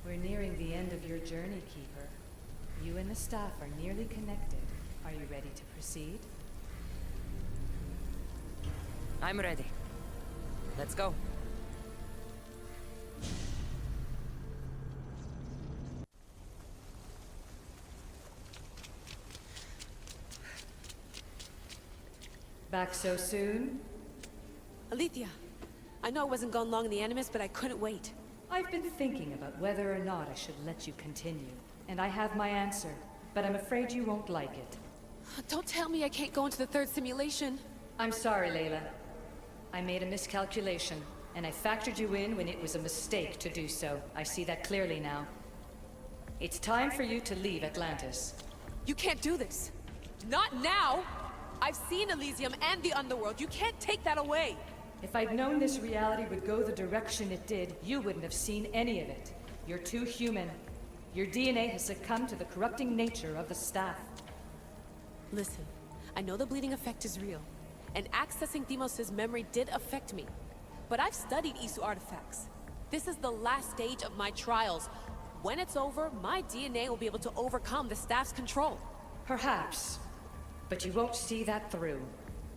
We're nearing the end of your journey, Keeper. You and the staff are nearly connected. Are you ready to proceed? I'm ready. Let's go. Back so soon? Alethea, I know I wasn't gone long in the Animus, but I couldn't wait. I've been thinking about whether or not I should let you continue, and I have my answer, but I'm afraid you won't like it. Don't tell me I can't go into the third simulation. I'm sorry, Layla. I made a miscalculation, and I factored you in when it was a mistake to do so. I see that clearly now. It's time for you to leave Atlantis. You can't do this. Not now! I've seen Elysium and the Underworld. You can't take that away! If I'd known this reality would go the direction it did, you wouldn't have seen any of it. You're too human. Your DNA has succumbed to the corrupting nature of the staff. Listen, I know the bleeding effect is real, and accessing Deimos' memory did affect me. But I've studied Isu artifacts. This is the last stage of my trials. When it's over, my DNA will be able to overcome the staff's control. Perhaps. But you won't see that through.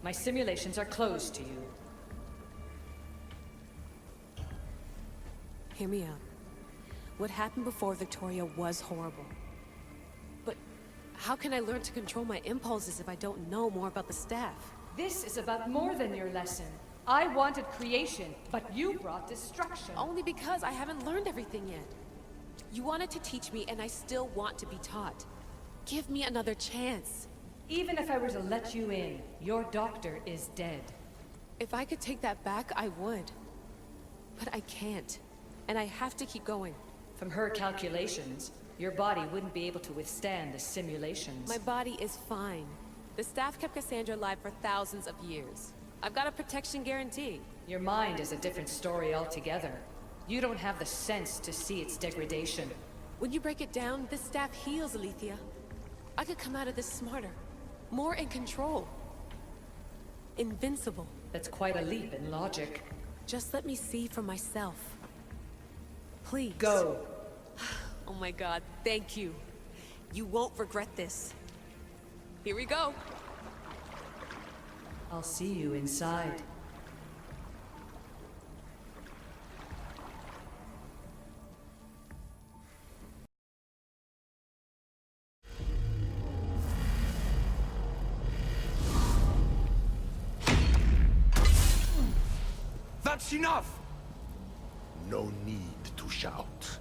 My simulations are closed to you. Hear me out. What happened before Victoria was horrible. But how can I learn to control my impulses if I don't know more about the staff? This is about more than your lesson. I wanted creation, but you brought destruction. Only because I haven't learned everything yet. You wanted to teach me, and I still want to be taught. Give me another chance. Even if I were to let you in, your doctor is dead. If I could take that back, I would. But I can't. And I have to keep going. From her calculations, your body wouldn't be able to withstand the simulations. My body is fine. The staff kept Cassandra alive for thousands of years. I've got a protection guarantee. Your mind is a different story altogether. You don't have the sense to see its degradation. When you break it down, this staff heals, Alethea. I could come out of this smarter. More in control. Invincible. That's quite a leap in logic. Just let me see for myself. Please. Go. Oh my god, thank you. You won't regret this. Here we go. I'll see you inside. That's enough! No need to shout.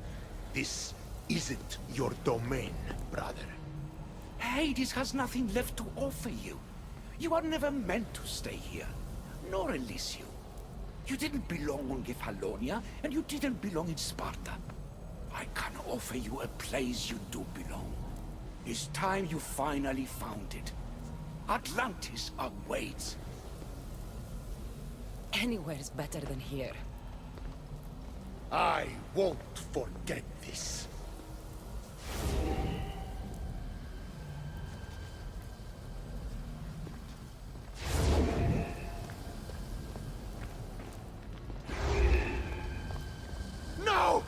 This isn't your domain, brother. Hades has nothing left to offer you. You are never meant to stay here, nor Elysium. You didn't belong on Kefalonia, and you didn't belong in Sparta. I can offer you a place you do belong. It's time you finally found it. Atlantis awaits. Anywhere's better than here. I won't forget this. No!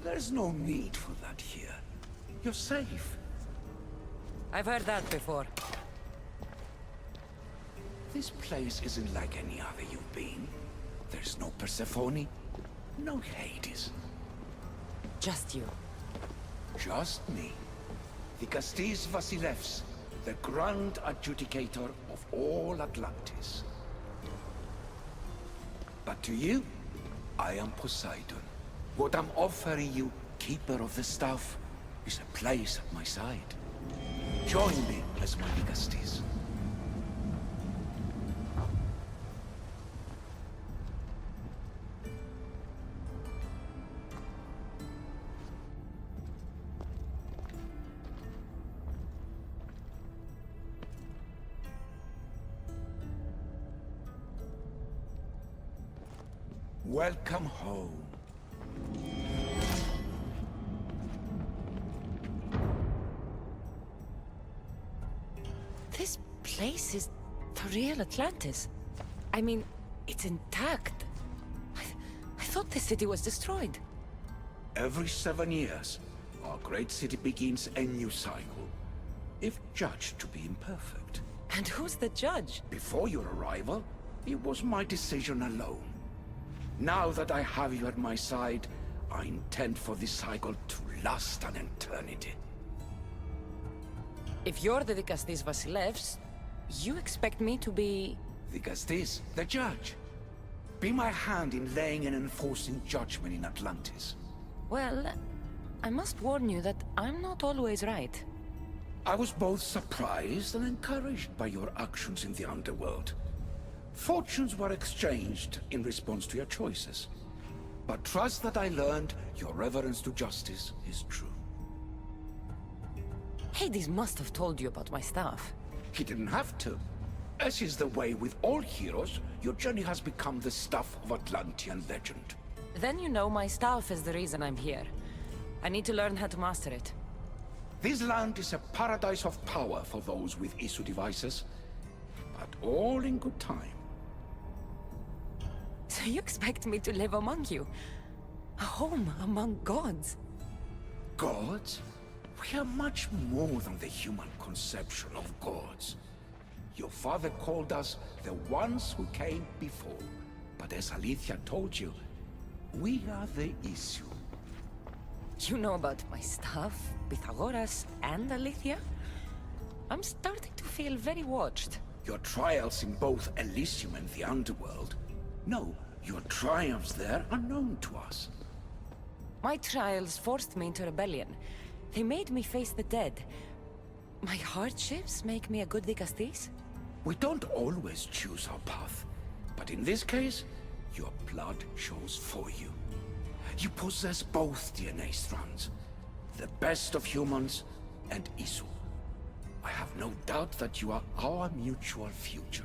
There's no need for that here. You're safe. I've heard that before. This place isn't like any other you've been. There's no Persephone, no Hades. Just you. Just me. The Castis Vasilevs, the Grand Adjudicator of all Atlantis. But to you, I am Poseidon. What I'm offering you, Keeper of the Staff, is a place at my side. Join me as my Castis. Welcome home. This place is the real Atlantis. I mean, it's intact. I thought the city was destroyed. Every 7 years, our great city begins a new cycle, if judged to be imperfect. And who's the judge? Before your arrival, it was my decision alone. Now that I have you at my side, I intend for this cycle to last an eternity. If you're the Dikastis Vasilevs, you expect me to be... Dikastis, the judge. Be my hand in laying and enforcing judgment in Atlantis. Well, I must warn you that I'm not always right. I was both surprised and encouraged by your actions in the underworld. Fortunes were exchanged in response to your choices. But trust that I learned your reverence to justice is true. Hades must have told you about my staff. He didn't have to. As is the way with all heroes, your journey has become the stuff of Atlantean legend. Then you know my staff is the reason I'm here. I need to learn how to master it. This land is a paradise of power for those with Isu devices, but all in good time. So you expect me to live among you? A home among gods? Gods? We are much more than the human conception of gods. Your father called us the ones who came before, but as Alethea told you, we are the issue. You know about my staff, Pythagoras, and Alethea? I'm starting to feel very watched. Your trials in both Elysium and the Underworld? No, your triumphs there are known to us. My trials forced me into rebellion. They made me face the dead. My hardships make me a good Dikastis? We don't always choose our path, but in this case, your blood shows for you. You possess both DNA strands, the best of humans and Isu. I have no doubt that you are our mutual future.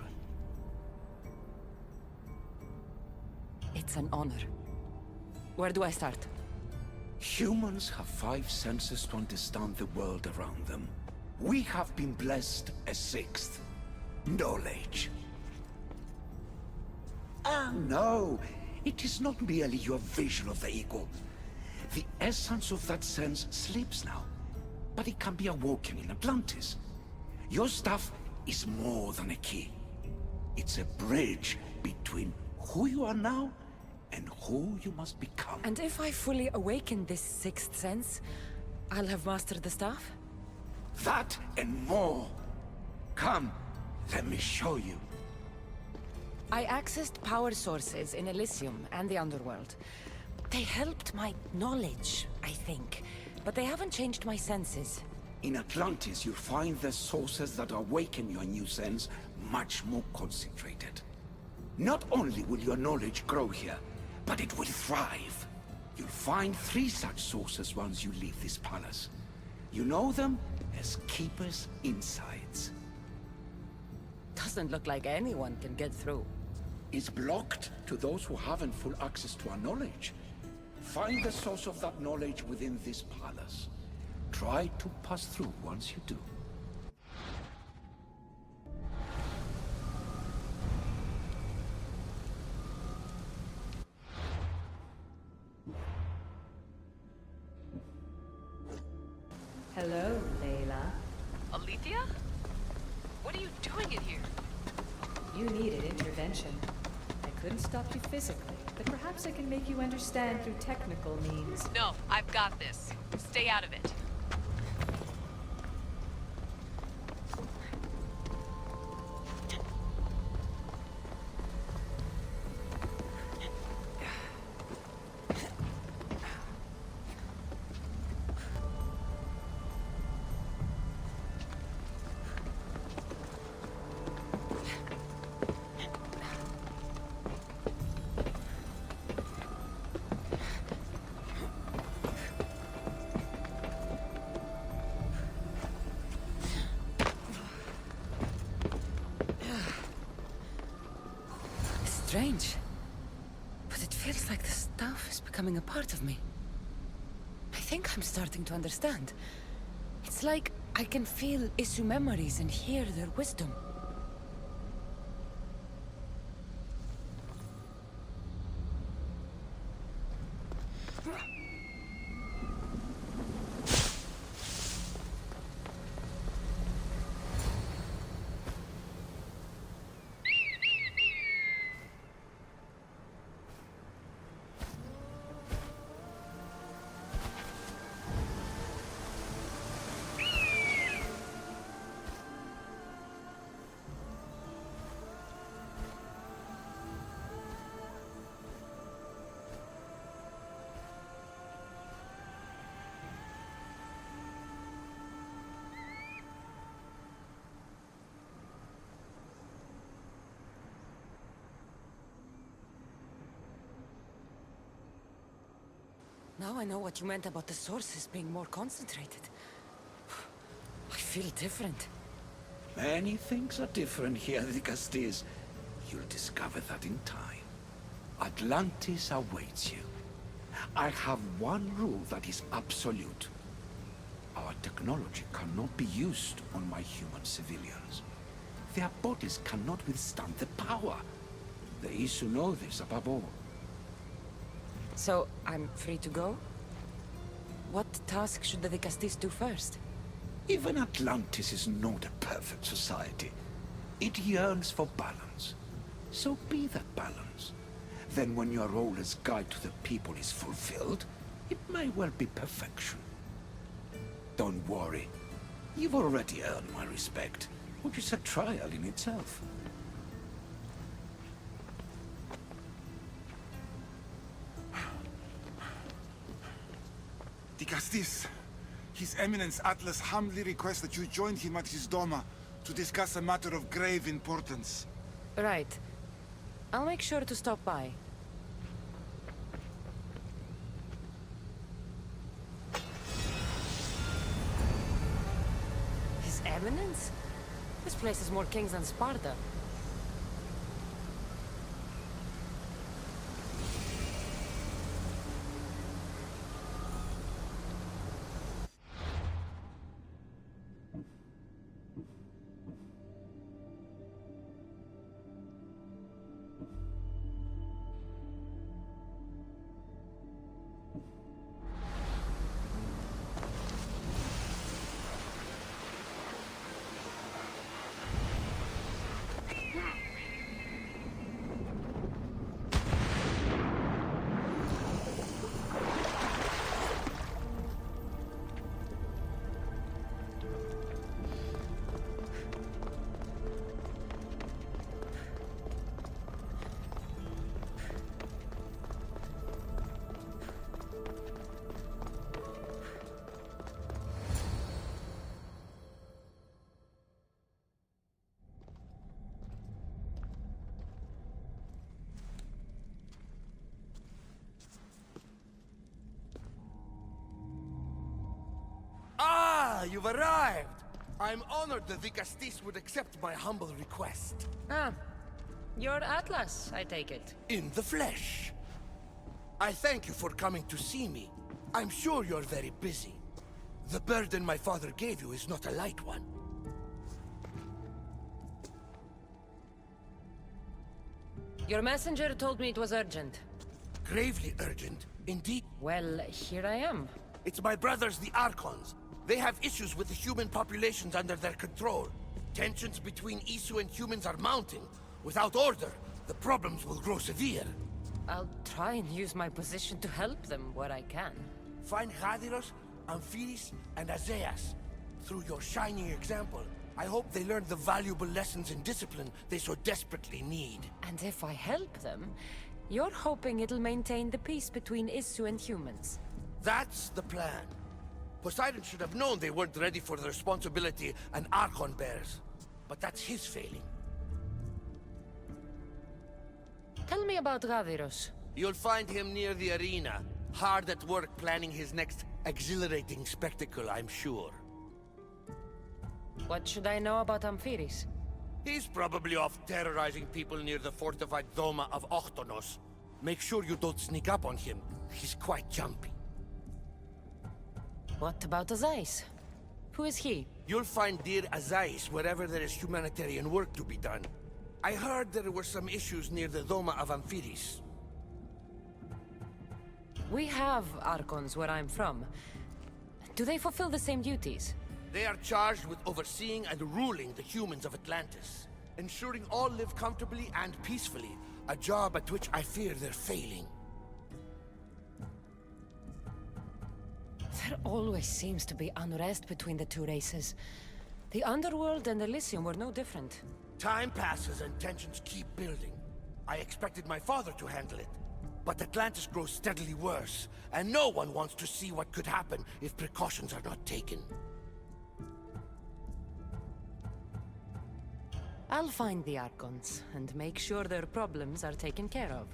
It's an honor. Where do I start? Humans have 5 senses to understand the world around them. We have been blessed a 6th. Knowledge. Ah, no. It is not merely your vision of the ego. The essence of that sense sleeps now, but it can be awoken in Atlantis. Your stuff is more than a key. It's a bridge between who you are now and who you must become. And if I fully awaken this 6th sense, I'll have mastered the staff? That and more. Come, let me show you. I accessed power sources in Elysium and the Underworld. They helped my knowledge, I think, but they haven't changed my senses. In Atlantis, you'll find the sources that awaken your new sense much more concentrated. Not only will your knowledge grow here, but it will thrive. You'll find 3 such sources once you leave this palace. You know them as Keeper's Insights. Doesn't look like anyone can get through. It's blocked to those who haven't full access to our knowledge. Find the source of that knowledge within this palace. Try to pass through once you do. Hello, Layla. Alethea? What are you doing in here? You needed intervention. I couldn't stop you physically, but perhaps I can make you understand through technical means. No, I've got this. Stay out of it. Strange, but it feels like the stuff is becoming a part of me. I think I'm starting to understand. It's like I can feel Isu memories and hear their wisdom. Now I know what you meant about the sources being more concentrated. I feel different. Many things are different here, the Castis. You'll discover that in time. Atlantis awaits you. I have one rule that is absolute. Our technology cannot be used on my human civilians. Their bodies cannot withstand the power. The Isu know this above all. So, I'm free to go? What task should the Vicastis do first? Even Atlantis is not a perfect society. It yearns for balance. So be that balance. Then when your role as guide to the people is fulfilled, it may well be perfection. Don't worry. You've already earned my respect, which is a trial in itself. The Castis. His Eminence Atlas humbly requests that you join him at his Doma to discuss a matter of grave importance. Right. I'll make sure to stop by. His Eminence? This place has more kings than Sparta. Ah, you've arrived! I'm honored the Vicastis would accept my humble request. Ah, you're Atlas, I take it. In the flesh. I thank you for coming to see me. I'm sure you're very busy. The burden my father gave you is not a light one. Your messenger told me it was urgent. Gravely urgent, indeed. Well, here I am. It's my brothers, the Archons. They have issues with the human populations under their control. Tensions between Isu and humans are mounting. Without order, the problems will grow severe. I'll try and use my position to help them where I can. Find Hadiros, Amphiris, and Azeas. Through your shining example, I hope they learn the valuable lessons in discipline they so desperately need. And if I help them, you're hoping it'll maintain the peace between Isu and humans. That's the plan. Poseidon should have known they weren't ready for the responsibility an Archon bears. But that's his failing. Tell me about Gaviros. You'll find him near the arena, hard at work planning his next exhilarating spectacle, I'm sure. What should I know about Amphiris? He's probably off terrorizing people near the fortified Doma of Ochtonos. Make sure you don't sneak up on him. He's quite jumpy. What about Azais? Who is he? You'll find dear Azais wherever there is humanitarian work to be done. I heard there were some issues near the Doma of Amphiris. We have Archons where I'm from. Do they fulfill the same duties? They are charged with overseeing and ruling the humans of Atlantis, ensuring all live comfortably and peacefully, a job at which I fear they're failing. There always seems to be unrest between the two races. The Underworld and Elysium were no different. Time passes and tensions keep building. I expected my father to handle it, but Atlantis grows steadily worse, and no one wants to see what could happen if precautions are not taken. I'll find the Archons and make sure their problems are taken care of.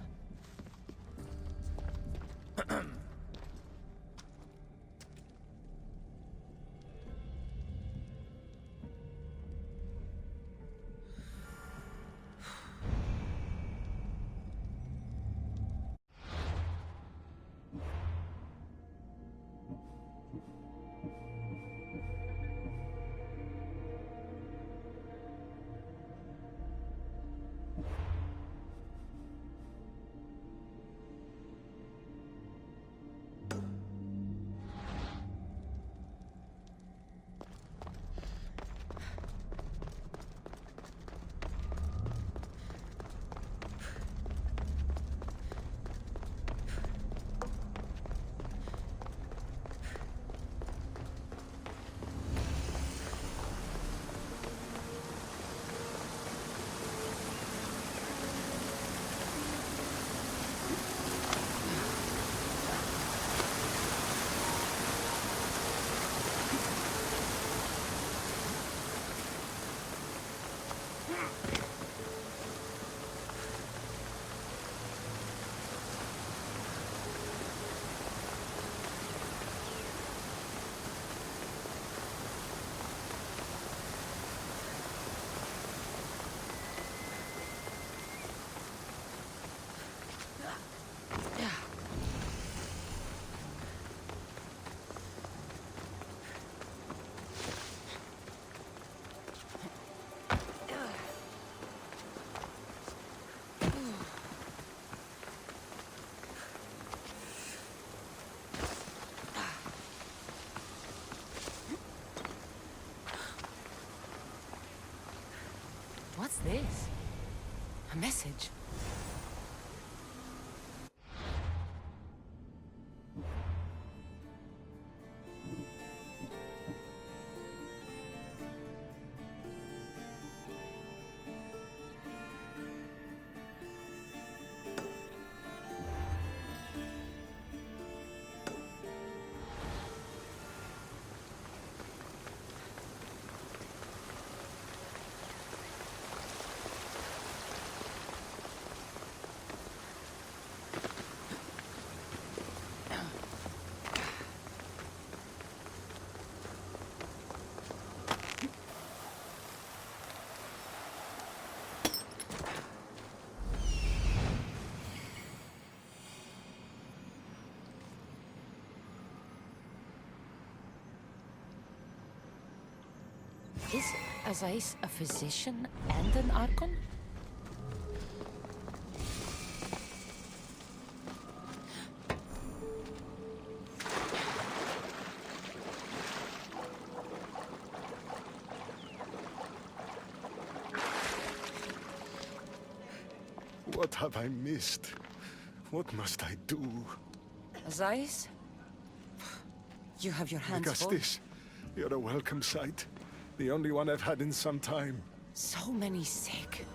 What's this? A message? Is Azais a physician and an Archon? What have I missed? What must I do? Azais? You have your hands full. Augustus, you're a welcome sight. The only one I've had in some time. So many sick.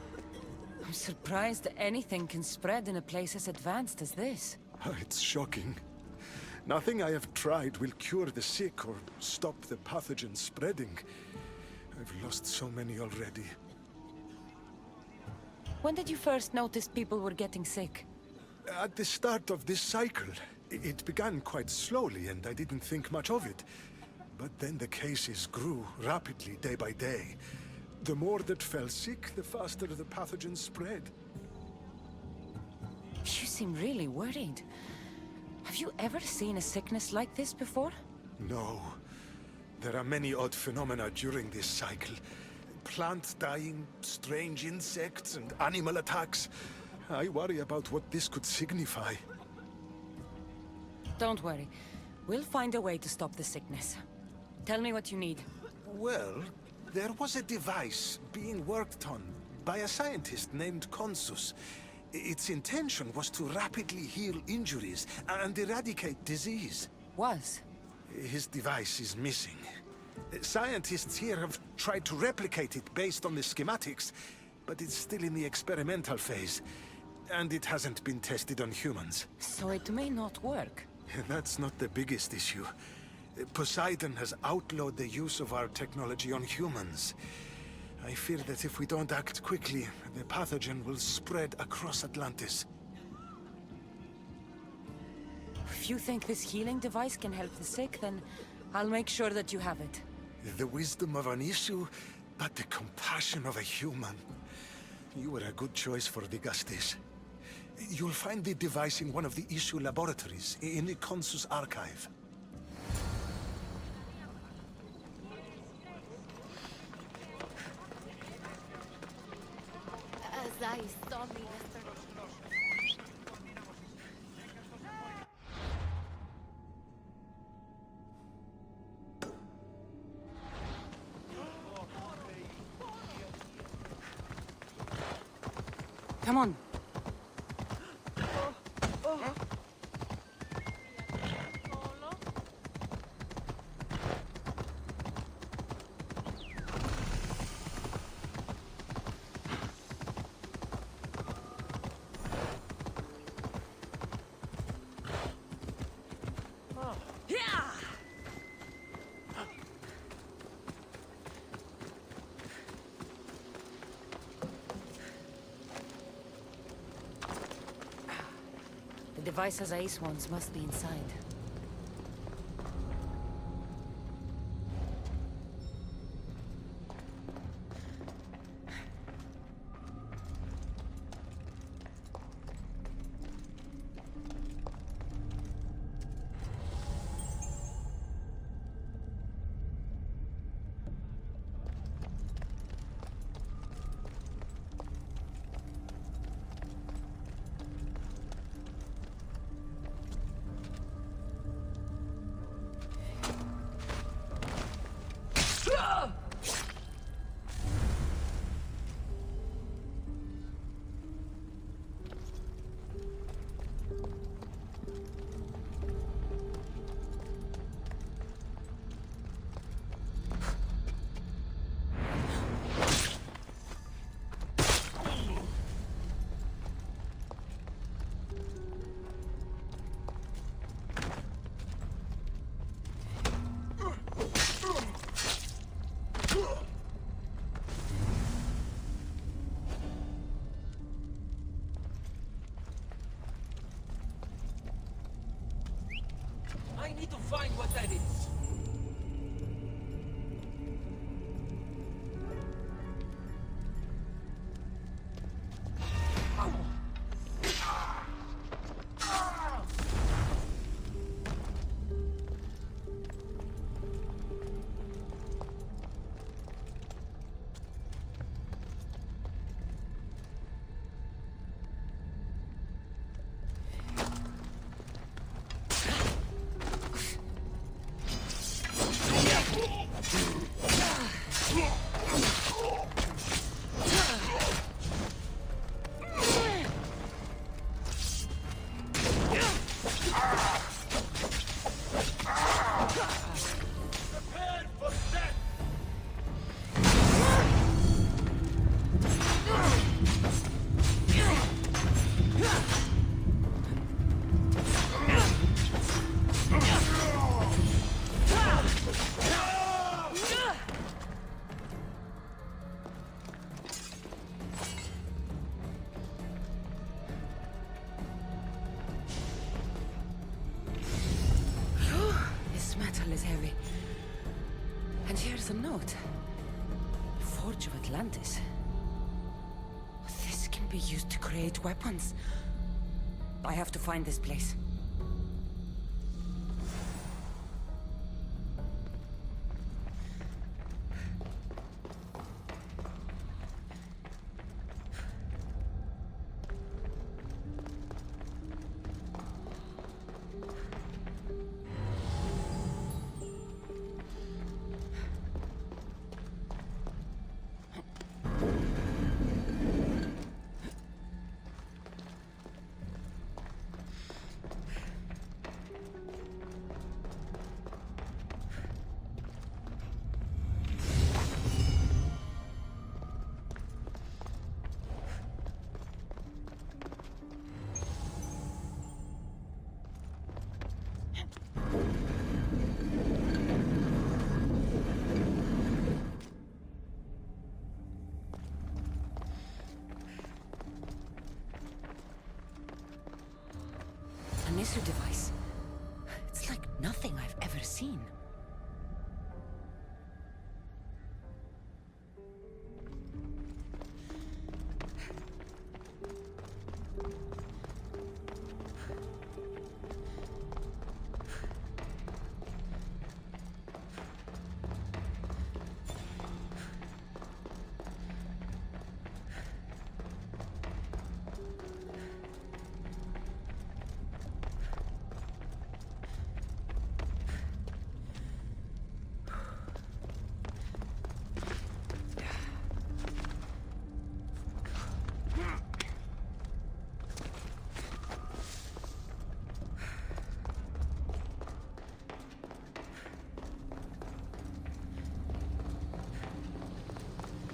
I'm surprised anything can spread in a place as advanced as this. It's shocking. Nothing I have tried will cure the sick or stop the pathogen spreading. I've lost so many already. When did you first notice people were getting sick? At the start of this cycle, it began quite slowly and I didn't think much of it. But then the cases grew rapidly day by day. The more that fell sick, the faster the pathogen spread. You seem really worried. Have you ever seen a sickness like this before? No. There are many odd phenomena during this cycle. Plants dying, strange insects, and animal attacks. I worry about what this could signify. Don't worry. We'll find a way to stop the sickness. Tell me what you need. Well, there was a device being worked on by a scientist named Consus. Its intention was to rapidly heal injuries and eradicate disease. Was? His device is missing. Scientists here have tried to replicate it based on the schematics, but it's still in the experimental phase, and it hasn't been tested on humans. So it may not work. That's not the biggest issue. Poseidon has outlawed the use of our technology on humans. I fear that if we don't act quickly, the pathogen will spread across Atlantis. If you think this healing device can help the sick, then I'll make sure that you have it. The wisdom of an issue, but the compassion of a human. You were a good choice for Digastis. You'll find the device in one of the issue laboratories, in the Consus archive. As I saw me yesterday. Come on. The device as Ace wants must be inside. I need to find what that is. Is heavy. And here's a note. Forge of Atlantis. This can be used to create weapons. I have to find this place. An issue device. It's like nothing I've ever seen.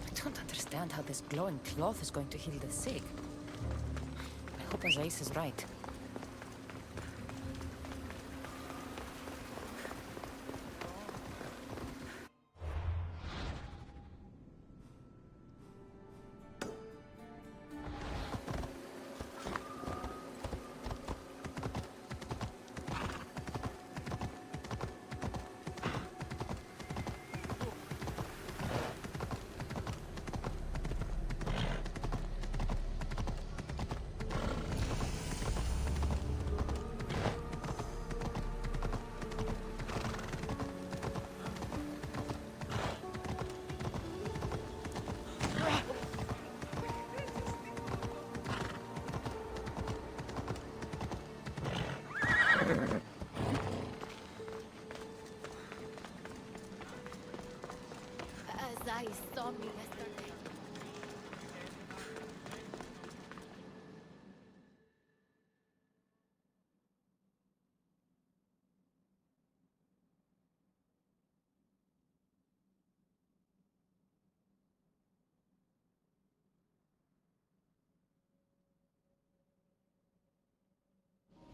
I don't understand how this glowing cloth is going to heal the sick. I hope Ace is right. As I saw me yesterday.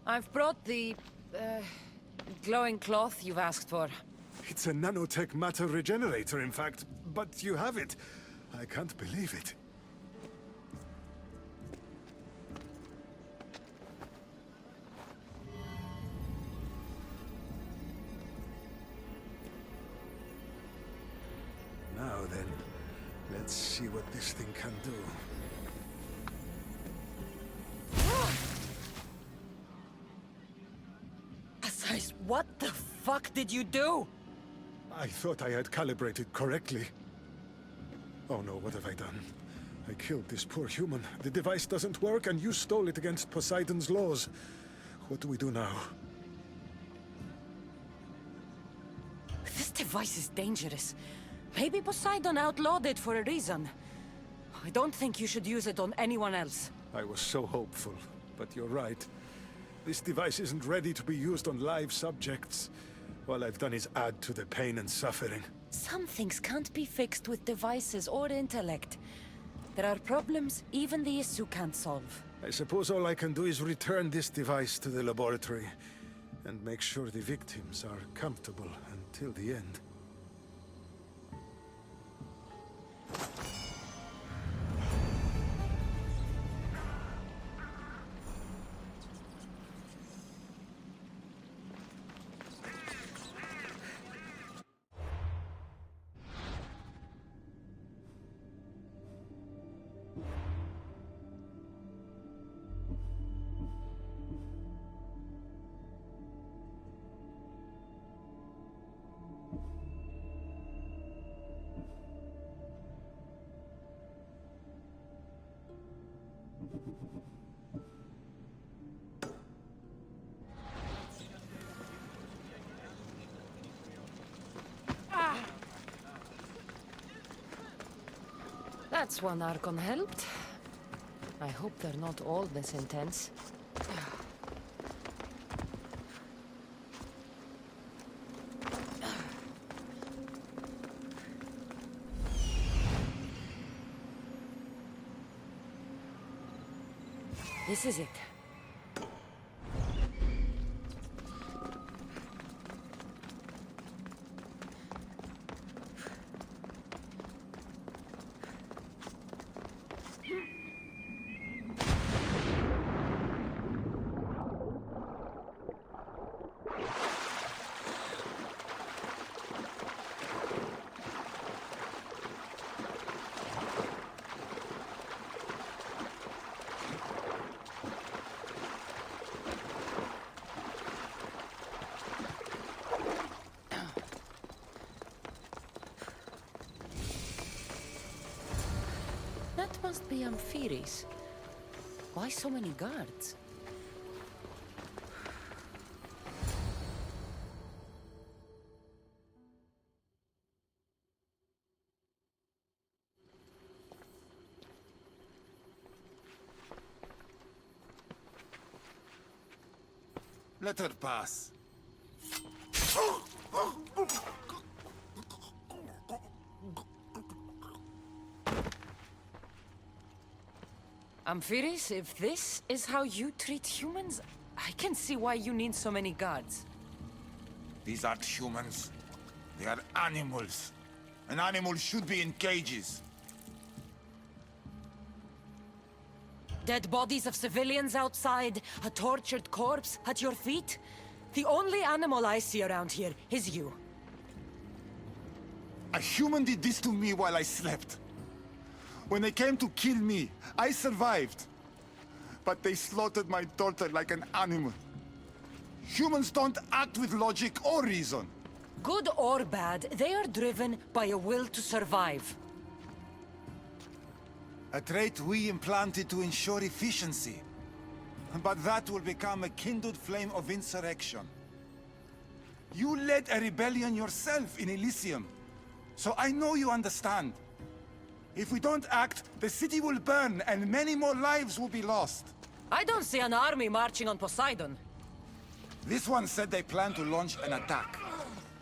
I've brought the, glowing cloth you've asked for. It's a nanotech matter regenerator, in fact. But you have it. I can't believe it. Now then, let's see what this thing can do. Asais, what the fuck did you do? I thought I had calibrated correctly. Oh no, what have I done? I killed this poor human. The device doesn't work, and you stole it against Poseidon's laws. What do we do now? This device is dangerous. Maybe Poseidon outlawed it for a reason. I don't think you should use it on anyone else. I was so hopeful, but you're right. This device isn't ready to be used on live subjects. All I've done is add to the pain and suffering. Some things can't be fixed with devices or intellect. There are problems even the issue can't solve. I suppose all I can do is return this device to the laboratory and make sure the victims are comfortable until the end. That's one Archon helped. I hope they're not all this intense. This is it. That must be Amphiris. Why so many guards? Let her pass. Amphiris, if this is how you treat humans, I can see why you need so many guards. These aren't humans. They are animals. An animal should be in cages. Dead bodies of civilians outside, a tortured corpse at your feet. The only animal I see around here is you. A human did this to me while I slept. When they came to kill me, I survived. But they slaughtered my daughter like an animal. Humans don't act with logic or reason. Good or bad, they are driven by a will to survive. A trait we implanted to ensure efficiency. But that will become a kindled flame of insurrection. You led a rebellion yourself in Elysium, so I know you understand. If we don't act, the city will burn and many more lives will be lost. I don't see an army marching on Poseidon. This one said they plan to launch an attack.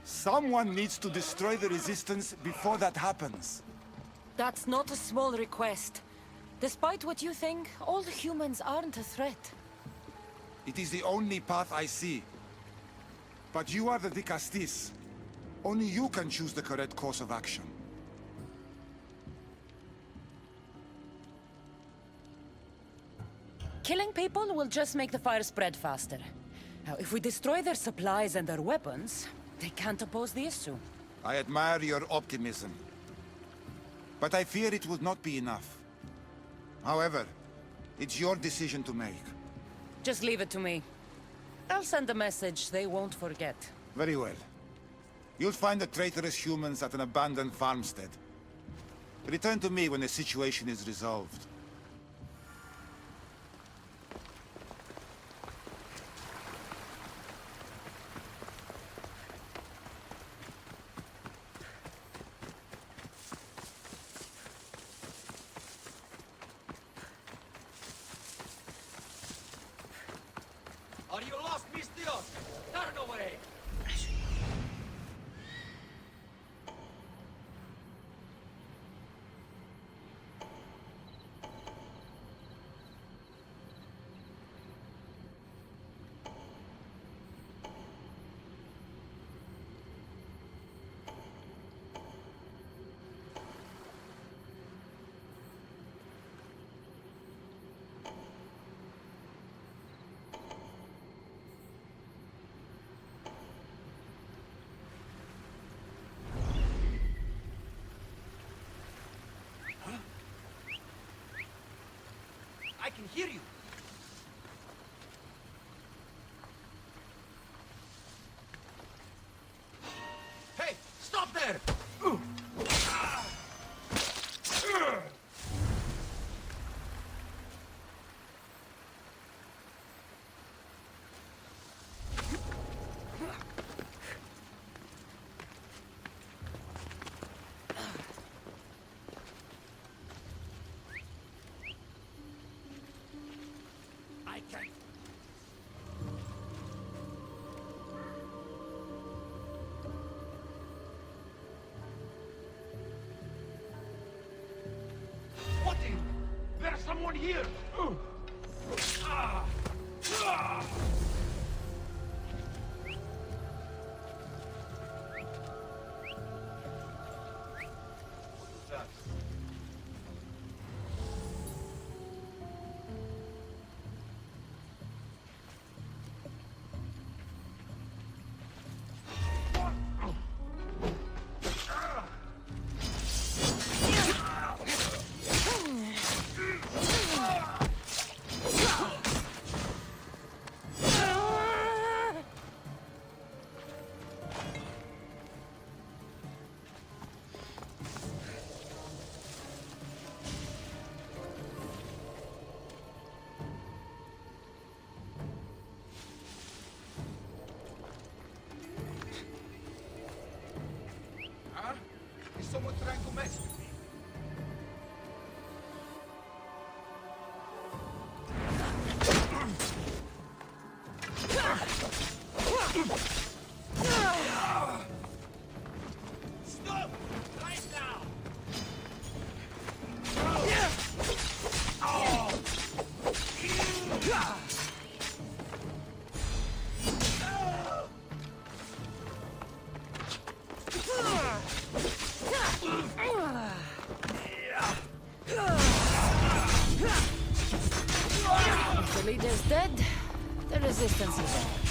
Someone needs to destroy the resistance before that happens. That's not a small request. Despite what you think, all humans aren't a threat. It is the only path I see. But you are the Dicastis. Only you can choose the correct course of action. Killing people will just make the fire spread faster. Now, if we destroy their supplies and their weapons, they can't oppose the issue. I admire your optimism. But I fear it would not be enough. However, it's your decision to make. Just leave it to me. I'll send a message they won't forget. Very well. You'll find the traitorous humans at an abandoned farmstead. Return to me when the situation is resolved. Are you lost, Mistios? Turn away! I can hear you. Hey, stop there! someone here! Is someone trying to mess with me? Stop! Right now! The leader's dead. The resistance is on.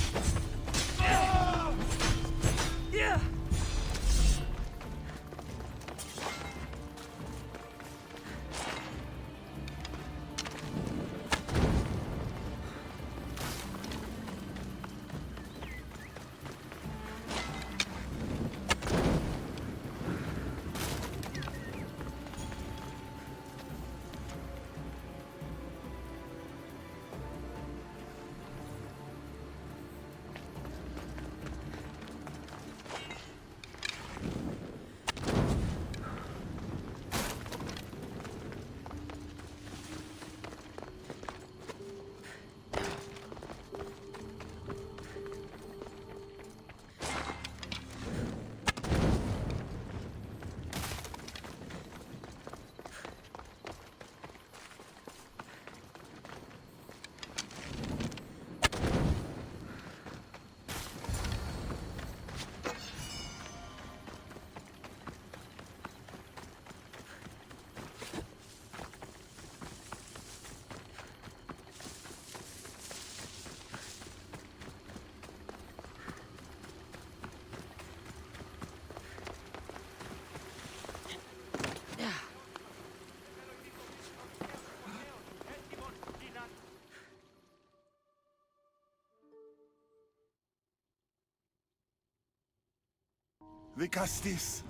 Vicastis,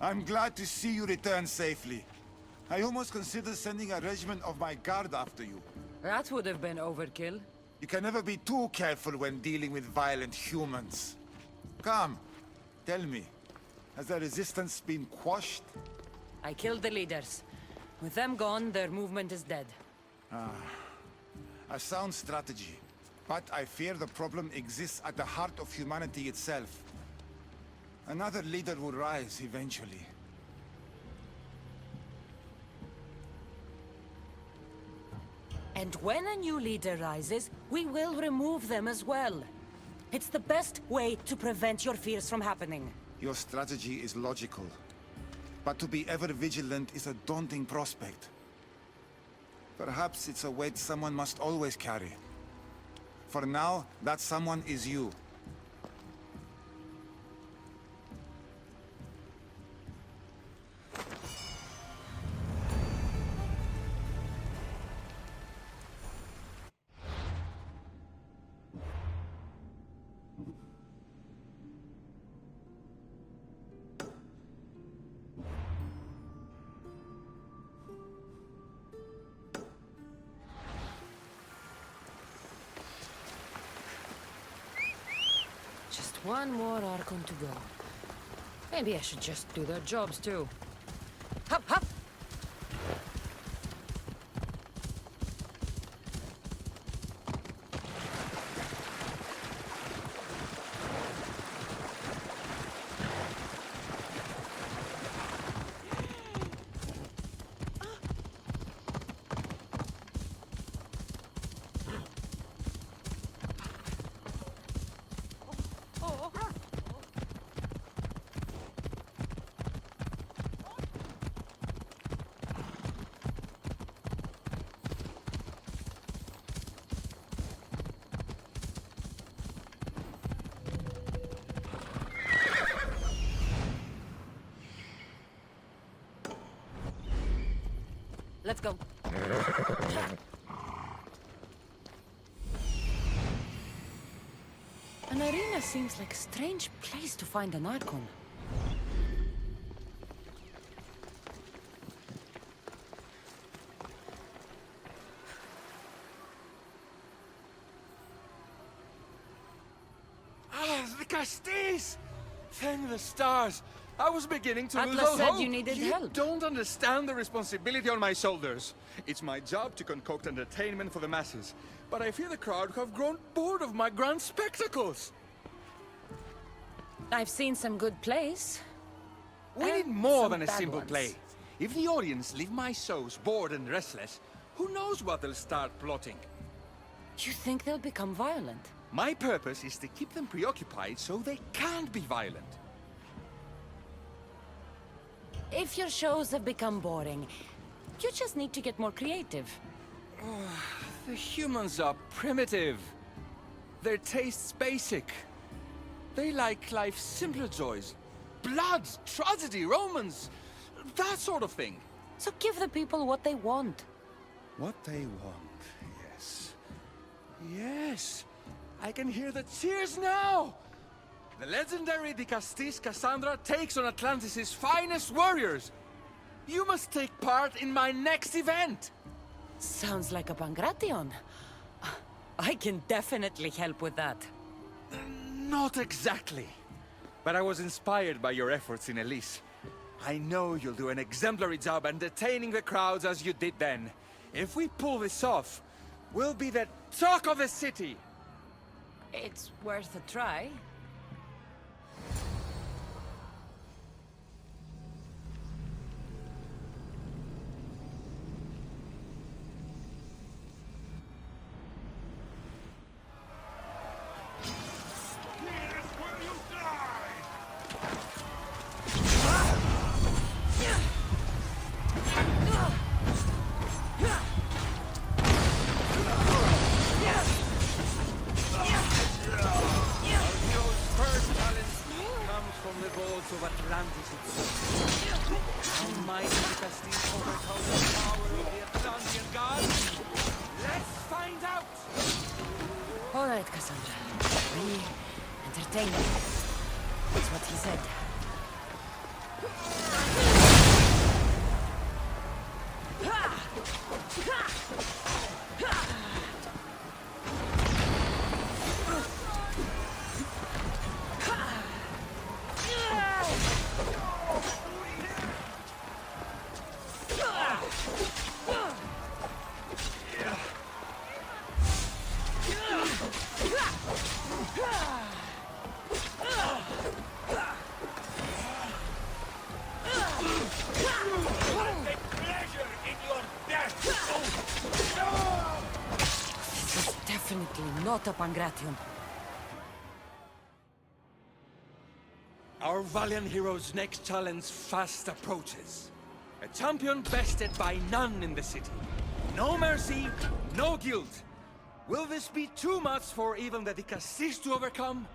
I'm glad to see you return safely. I almost considered sending a regiment of my guard after you. That would have been overkill. You can never be too careful when dealing with violent humans. Come, tell me, has the resistance been quashed? I killed the leaders. With them gone, their movement is dead. A sound strategy. But I fear the problem exists at the heart of humanity itself. Another leader will rise eventually. And when a new leader rises, we will remove them as well. It's the best way to prevent your fears from happening. Your strategy is logical. But to be ever vigilant is a daunting prospect. Perhaps it's a weight someone must always carry. For now, that someone is you. Just one more Archon to go. Maybe I should just do their jobs too. Hop, hop! Let's go. An arena seems like a strange place to find an Archon. Ah, the Castis! Thank the stars. I was beginning to lose Atlas all said hope. you needed help. Don't understand the responsibility on my shoulders. It's my job to concoct entertainment for the masses. But I fear the crowd have grown bored of my grand spectacles. I've seen some good plays. We And need more some than a bad simple ones. play. If the audience leave my shows bored and restless, who knows what they'll start plotting? You think they'll become violent? My purpose is to keep them preoccupied so they can't be violent. If your shows have become boring, you just need to get more creative. The humans are primitive. Their tastes basic. They like life's simpler joys. Blood, tragedy, romance, that sort of thing. So give the people what they want. What they want, yes. Yes, I can hear the cheers now! The legendary Di Castis Cassandra takes on Atlantis' finest warriors! You must take part in my next event! Sounds like a Pangration. I can definitely help with that. Not exactly. But I was inspired by your efforts in Elise. I know you'll do an exemplary job entertaining the crowds as you did then. If we pull this off, we'll be the talk of the city! It's worth a try. Of Atlantis itself. How mighty the Castis overcome the power of the Atlantean gods? Let's find out! All right, Cassandra. Be entertaining. That's what he said. Definitely not a Pangration. Our valiant hero's next challenge fast approaches. A champion bested by none in the city. No mercy, no guilt. Will this be too much for even the Di Castis to overcome?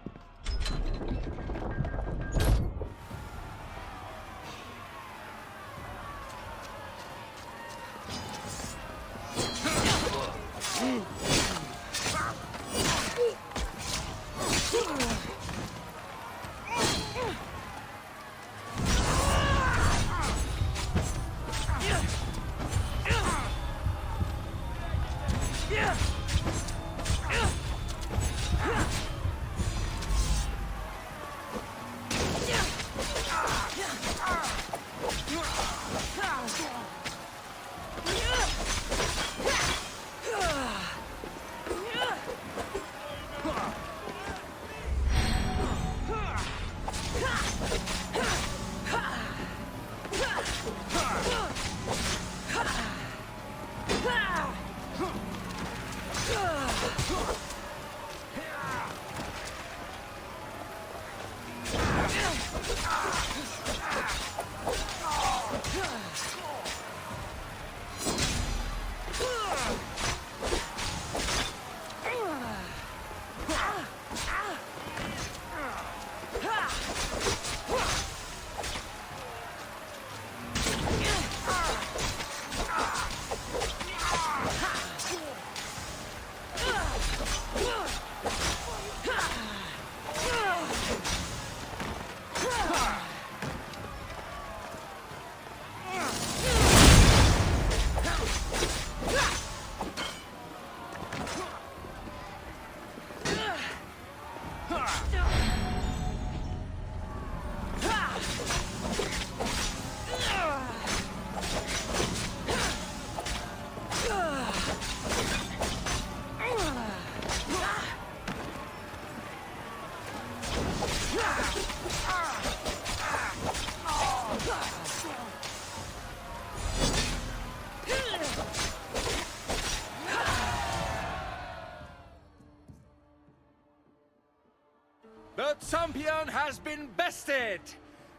The champion has been bested!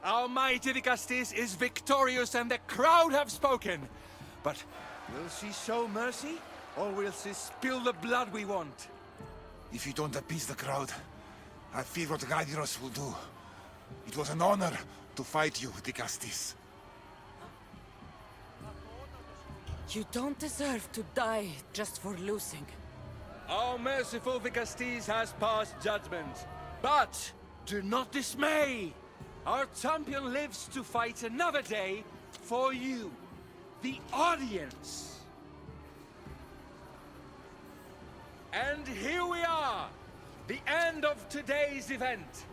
Our mighty Dicastis is victorious and the crowd have spoken. But will she show mercy? Or will she spill the blood we want? If you don't appease the crowd, I fear what Gyros will do. It was an honor to fight you, Dicastis. You don't deserve to die just for losing. Our merciful Dicastis has passed judgment. But do not dismay! Our champion lives to fight another day for you, the audience. And here we are, the end of today's event.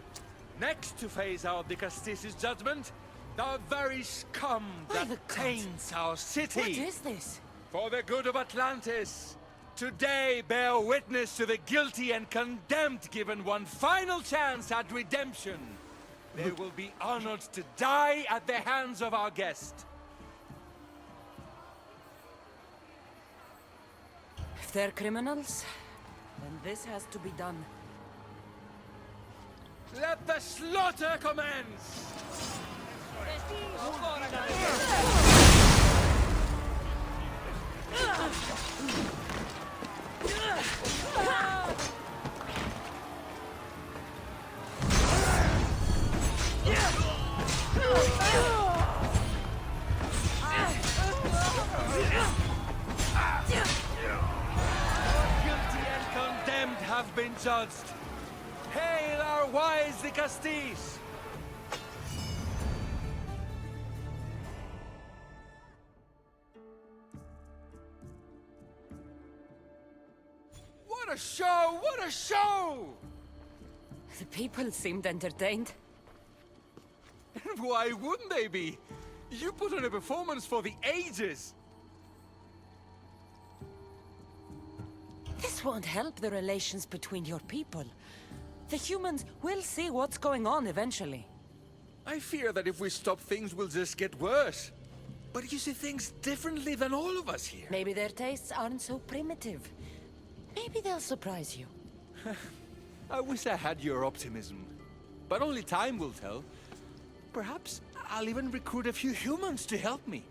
Next to face our Dicastis' judgment, the very scum that taints our city. What is this? For the good of Atlantis, today bear witness to the guilty and condemned given one final chance at redemption. They will be honored to die at the hands of our guest. If they're criminals, then this has to be done. Let the slaughter commence! Guilty and condemned have been judged. Hail our wise Dicastis! What a show! What a show! The people seemed entertained. Why wouldn't they be? You put on a performance for the ages! This won't help the relations between your people. The humans will see what's going on eventually. I fear that if we stop things will just get worse. But you see things differently than all of us here. Maybe their tastes aren't so primitive. Maybe they'll surprise you. I wish I had your optimism. But only time will tell. Perhaps I'll even recruit a few humans to help me.